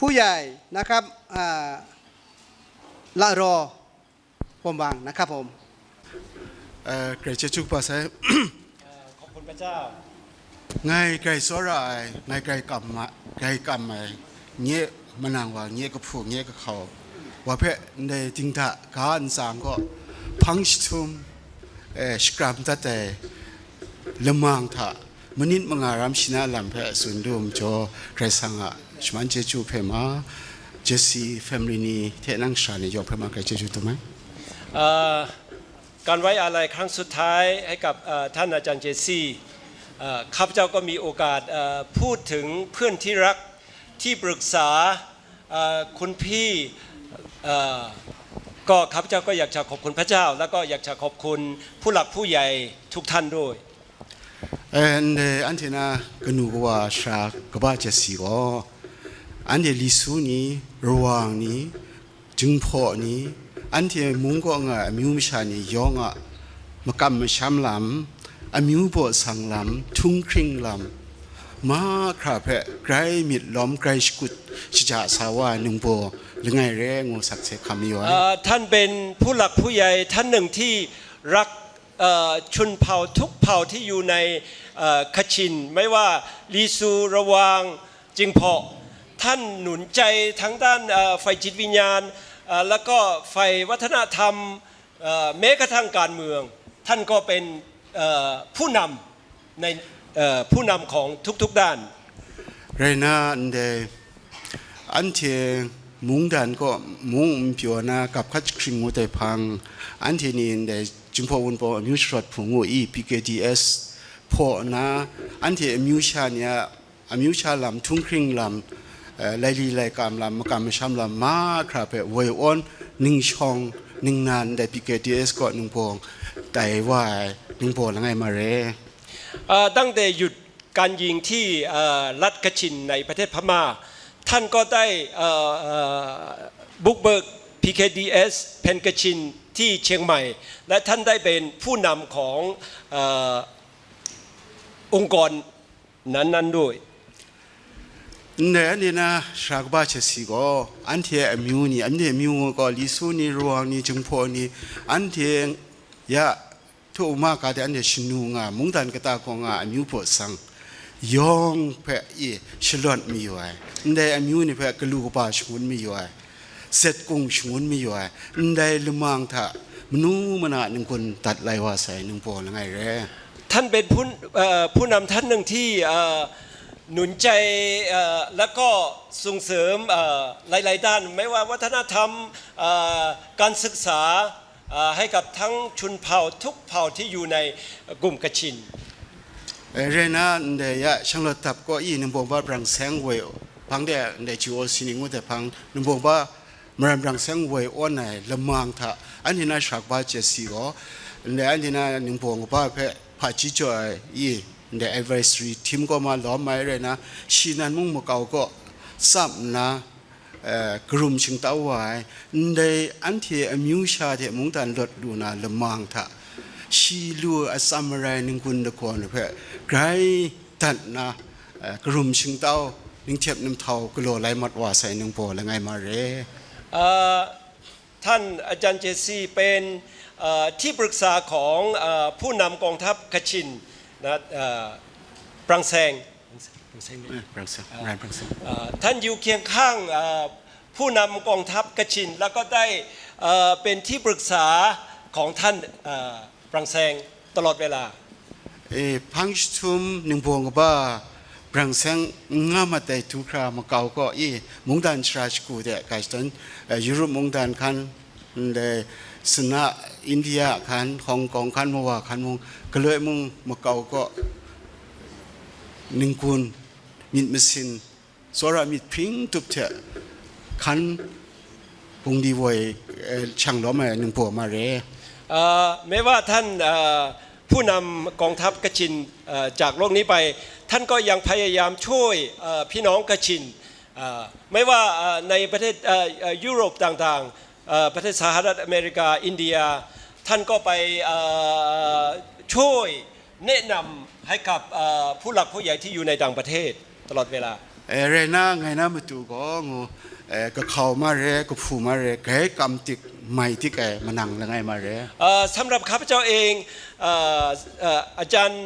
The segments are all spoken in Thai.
ผู้ใหญ่นะครับละรอผมวางนะครับผมเกรดจุกภาษาขอบคุณพระเจ้าไงไกรสรายไงไกรกรรมไกรกรรมไงเงี้ยมันนางว่าเงี้ยก็ผูกเงี้ยก็เขาว่าเพื่อในจริงถ้าการสังก็พังชุมสกรัมตัดแต่ละมังถ้ามันนิดมังอารามชินาลำเพื่อสุนดุมโจไกรสังอ่ะชมันเจจูเพื่อมาเจสซี่แฟมิลี่นี้เทนังชาเนี่ยยอมเพื่อมาไกรเจจูถูกไหมการไว้อาลัยครั้งสุดท้ายให้กับท่านอาจารย์เจสซี่ข้าพเจ้าก็มีโอกาสพูดถึงเพื่อนที่รักที่ปรึกษาคุณพี่ก็ข้าพเจ้าก็อยากจะขอบคุณพระเจ้าแล้วก็อยากจะขอบคุณผู้หลักผู้ใหญ่ทุกท่านด้วยอันที่น่าก็นูก็ว่าชาก็บ้าเจสซี่ก็อันที่ลิซูนี้ระวังนี้จึงพอนี้อันที่มุงก็งะมิวมิชานี่ยองอ่ะมากำมาช้ำลำอามิวบ่สังลำทุ่งคริงลำมาครับเพ่ไกรมิดล้อมไกรสกุดชิจาสาวานุงโบหรือไงแรงงูสักเสคำมีไว้ท่านเป็นผู้หลักผู้ใหญ่ท่านหนึ่งที่รักชนเผ่าทุกเผ่าที่อยู่ในคชินไม่ว่าลีซูระวางจิงเพาะท่านหนุนใจทั้งด้านไฟจิตวิญญาณแล้วก็ไฟวัฒนธรรมแม้กระทั่งการเมืองท่านก็เป็นผู้นำในผู้นำของทุกๆด้านไรน่าอันที่มุงดันก็มุงพิวนากับคัดคริงงูแต่พังอันที่นี่จุมพวันปอมิวชดผงอี PKDS พอนะอันที่มิวชาเนี่ยมิวชาลำทุ่งคริงลำไล่ลีไล่กามลำมากามชามลำมาครับเปวัยอ่อนนิ่งช่องนิ่งนานได้ PKDS ก็นิ่งพงแต่ว่านิ่งพงแล้วไงมาเร่ตั้งแต่หยุดการยิงที่รัฐกชินในประเทศพม่าท่านก็ได้บุกเบิก PKDS เพนกชินที่เชียงใหม่และท่านได้เป็นผู้นำขององค์กรนั้นด้วยเนี่ยนี่นะชากบ้าเชสิก็อันที่มิวนี่อันที่มิวก็ลิซูนี่รวงนี่จึงพอนี่อันที่ยะทุกมากาแต่อันที่ชินูงามุงดันกตากงามิวปวดสังยองเพื่อฉลอดมีไว้ได้มิวนี่เพื่อกลูกบ้าชงวนมีไว้เสร็จกงชงวนมีไว้ได้ลมังถ้ามนูมันหนึ่งคนตัดไล่ว่าใส่หนึ่งพอแล้วไงแร่ท่านเป็นผู้นำท่านหนึ่งที่หนุนใจแล้วก็ส่งเสริมหลายๆด้านไม่ว่าวัฒนธรรมการศึกษาให้กับทั้งชนเผ่าทุกเผ่าที่อยู่ในกลุ่มกชินเรน่าเดียช่างรถทับก็อีนึงบอกว่าบรังแสงเวลพังเดียในจิโอสินิงแต่พังนึงบอกว่ามันบรังแสงเวลอ้อนไหนละมังท่าอันนี้น่าชักบ้าเจสิโอในอันนี้น่านึงบอกว่าเพื่อพาจิจอยอีใน advisory team ก็มาล้อมไม้เลยนะชีนันมุ่งมาเก่าก็ซ้ำนะกลุ่มชิงเต้าไว้ในอันที่มิวชาที่มุ่งตันรถดูนะละมังท่าชีลูอัสามรายนึงคุณตะกอนเพื่อไกรตัดนะกลุ่มชิงเต้านึงเจ็บน้ำเท่ากลัวไหลมัดว่าใส่นึงโปแล้วไงมาเร่ท่านอาจารย์เจซี่เป็นที่ปรึกษาของผู้นำกองทัพกชินนะปรังแซงท่านอยู่เคียงข้างผู้นำกองทัพกชินแล้วก็ได้เป็นที่ปรึกษาของท่านปรังแซงตลอดเวลาพังชุมหนึ่งพวงกับปรังแซงงามาแต่ทุกครามาเก่าก็มุงดันชราชกูเดะกันจนยุโรปมุงดันคันเดสนาอินเดียคันฮ่องกงคันมัวคันมุงก็เลยมุงมาเก่าก็หนึ่งคนมิดมิสินสระมิดพิงทุบเถอะคันพงดีไว้ช่างล้อมาหนึ่งพวงมาเร่แม้ว่าท่านผู้นำกองทัพกชินจากโลกนี้ไปท่านก็ยังพยายามช่วยพี่น้องกชินไม่ว่าในประเทศยุโรปต่างๆประเทศสหรัฐอเมริกาอินเดียท่านก็ไปช่วยแนะนำให้กับผู้หลักผู้ใหญ่ที่อยู่ในต่างประเทศตลอดเวลา เรน่าไงนะมาดูก็งูก็เข้ามาเรก็ผูมาเรก็ให้กำติกไม่ที่แกมานั่งแล้วไงมาเร สำหรับข้าพเจ้าเองอาจารย์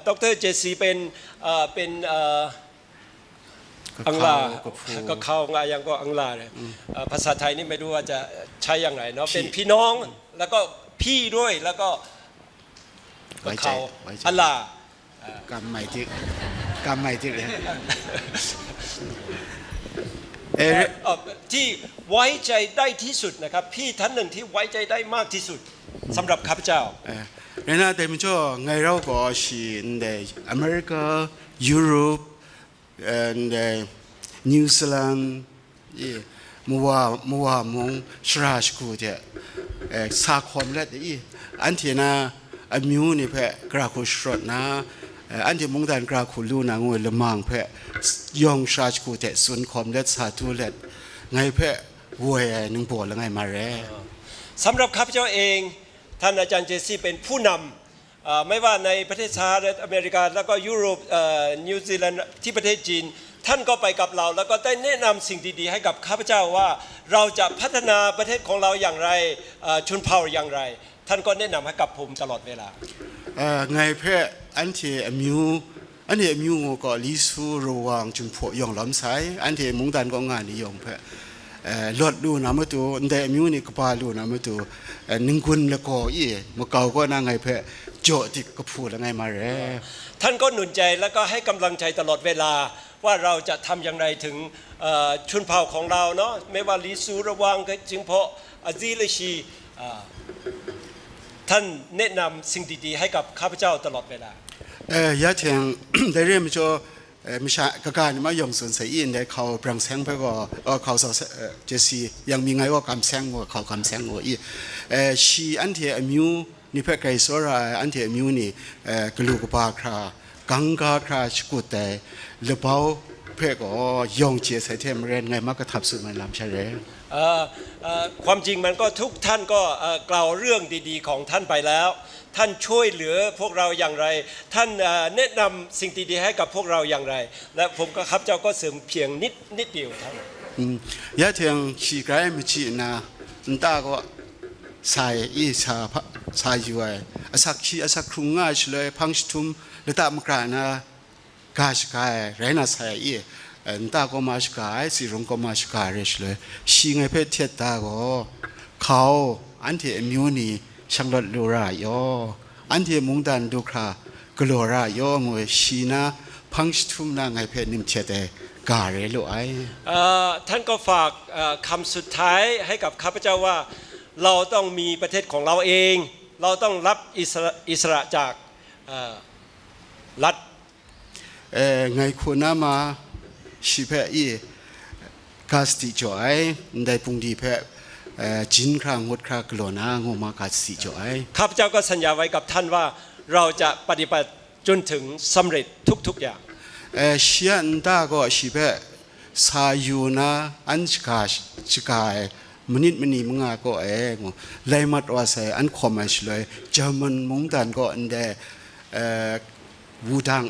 ดรเจซีเป็นอังลาก็เข้าง่ายยังก็อังลาเลยภาษาไทยนี่ไม่รู้ว่าจะใช้อย่างไรเนาะเป็นพี่น้องแล้วก็พี่ด้วยแล้วก็เขาอัลลา กำไม่ที่เลยที่ไว้ใจได้ที่สุดนะครับพี่ท่านหนึ่งที่ไว้ใจได้มากที่สุดสำหรับข้าพเจ้าเรน่าแต่มันจะไงเราก็ชีในอเมริกายุโรปในนิวซีแลนด์มัวมงสราชกูเถอะสาคมเล็ดอันที่น่ะอมิวนี่เพ่กราคุชรดนะอันที่มงดันกราคุลูนางวยละมังเพ่ยองสราชกูเถอะส่วนคอมเล็ดสาธุเล็ดไงเพ่วัวนึงปวดแล้วไงมาแร่สำหรับข้าพเจ้าเองท่านอาจารย์เจซี่เป็นผู้นำไม่ว่าในประเทศสหรัฐอเมริกาแล้วก็ยุโรปนิวซีแลนด์ที่ประเทศจีนท่านก็ไปกับเราแล้วก็ได้แนะนำสิ่งดีๆให้กับข้าพเจ้าว่าเราจะพัฒนาประเทศของเราอย่างไรชนเผ่าอย่างไรท่านก็แนะนำให้กับผมตลอดเวลาไงเพ่อันที่มิวก็ลิสูระวังจุนพอยองล้อมสายอันที่มุงดันก็งานนิยมเพ่ลดดูนะมาตัวแต่มิวนี่ก็พาดูนะมาตัวหนึ่งคนแล้วก็มาเก่าก็นั่งไงเพ่โจติก็พูดแล้วไงมาแร่ท่านก็หนุนใจแล้วก็ให้กำลังใจตลอดเวลาว่าเราจะทำอย่างไรถึงชนเผ่าของเราเนาะไม่ว่าลิซูระวังจึงเพาะอาซีเลชีท่านแนะนำสิ่งดีๆให้กับข้าพเจ้าตลอดเวลายาเทียงได้เรียนมิโจมิชากการมายองส่วนใส่อินได้เขาปรังแสงไปก็เขาสาวเจสียังมีไงก็กำแสงว่าเขากำแสงว่าชีอันที่มิวนี่เพื่อไกรสระอันที่มิวนี่กลูกปาครากังกาคราชกุแต่เลเบาเพื่อก็ยองเจียใส่เทมเรนไงมากก็ทับสุดมันลำเฉลยความจริงมันก็ทุกท่านก็กล่าวเรื่องดีๆของท่านไปแล้วท่านช่วยเหลือพวกเราอย่างไรท่านแนะนำสิ่งดีๆให้กับพวกเราอย่างไรและผมก็ครับเจ้าก็เสริมเพียงนิดเดียวเท่านั้นยะเทียงชีไกรมิจินะนตาก็สายอีสายอยู่ไอ้สักชีสักครุงง่ายเลยพังสทุมเลตามกรานะกาชกายไรน่าสายอีนตาก็มาชกายสิรงก็มาชกายเรชเลยชีไงเพื่อเทียตาก็เขาอันที่มิวนี่ช่างรถลูรายออันที่มุงดันดูครากลัวรายองวยชีนะพังสทุมนางไงเพื่อนิมเชตกาเรลุไอท่านก็ฝากคำสุดท้ายให้กับข้าพเจ้าว่าเราต้องมีประเทศของเราเองเราต้องรับอิสระจากรัฐไงคุณน้ามาชิเพอีกาสติจอยได้ปุ่งดีเพจินครางงดครากลนางมากาสติจอยข้าพเจ้าก็สัญญาไว้กับท่านว่าเราจะปฏิบัติจนถึงสำเร็จทุกๆอย่างเชียนตาก็ชิเพสายูนาอันชกายมันนี่มึงก็เลยมาตัวใส่อันคอมเมชเลยจามันมุงดันก็อันเดวูทาง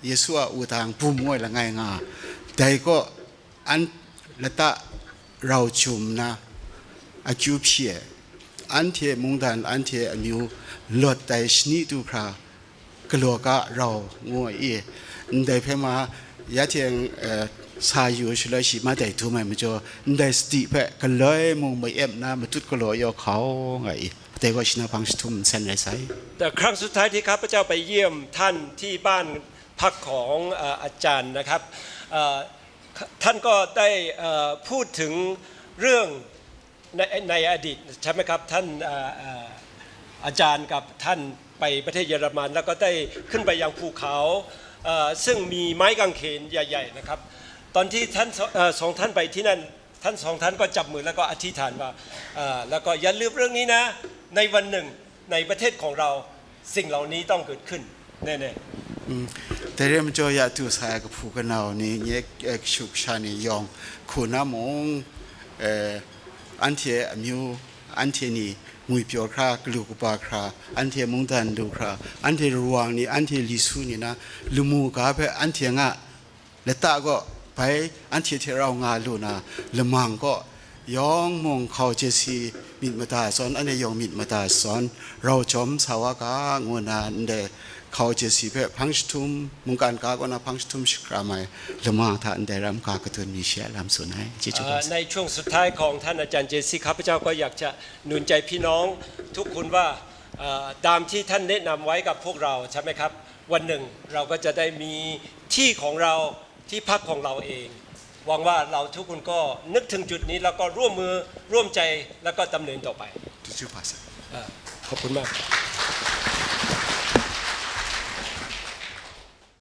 เยซูวูทางปุ่มมวยละไงงาแต่ก็อันละตะเราชุมนะอาคิวเพียอันเทมุงดันอันเทอมิวลดแต่ชนิดดูพระกลัวกะเรางวยได้เพื่อมายาเทียงสายอยู่ช่วยชีมาได้ทุกมันจะได้สติเพื่อก็เลยมองไม่เอ็มนะมาทุกกลัวยอเขาไงแต่ก็ชินาพังสทุมเส้นไรใส่แต่ครั้งสุดท้ายที่ข้าพเจ้าไปเยี่ยมท่านที่บ้านพักของอาจารย์นะครับท่านก็ได้พูดถึงเรื่องในอดีตใช่ไหมครับท่านอาจารย์กับท่านไปประเทศเยอรมันแล้วก็ได้ขึ้นไปยังภูเขาซึ่งมีไม้กางเขนใหญ่ๆนะครับตอนที่ท่านสองท่านไปที่นั่นท่านสองท่านก็จับมือแล้วก็อธิษฐานว่าแล้วก็อย่าลืมเรื่องนี้นะในวันหนึ่งในประเทศของเราสิ่งเหล่านี้ต้องเกิดขึ้นแน่ๆแต่เรื่องมันจะอยากดูสายกับผู้กันเอานี่เนี่ยชุกชานียองคุณน้ำมงอันเทียมิวอันเทียนี่มวยเปียวครากลูกปาคราอันเทียมุงดันดูคราอันเทียรวงนี่อันเทียลิสูนี่นะลุมูกับอันเทียงะเลตาก็ ไปอันที่เรางาลูนาละมังก็ยองมงเขาเจสีมิดมาตาสอนอันนี้ยองมิดมาตาสอนเราจอมสาวกางวนาเดเขาเจสีเพ่พังชทุมมุงการกากนาพังชทุมชิกรามัยละมังท่านได้รำกากระตุนมีเชียลำสุนัยจิจุก ในช่วงสุดท้ายของท่านอาจารย์เจซี่ข้าพเจ้าก็อยากจะหนุนใจพี่น้องทุกคนว่าตามที่ท่านแนะนำไว้กับพวกเราใช่ไหมครับวันหนึ่งเราก็จะได้มีที่ของเราที่พักของเราเองหวังว่าเราทุกคนก็นึกถึงจุดนี้แล้วก็ร่วมมือร่วมใจแล้วก็ดำเนินต่อไป ทุกชื่อภาษา ขอบคุณมาก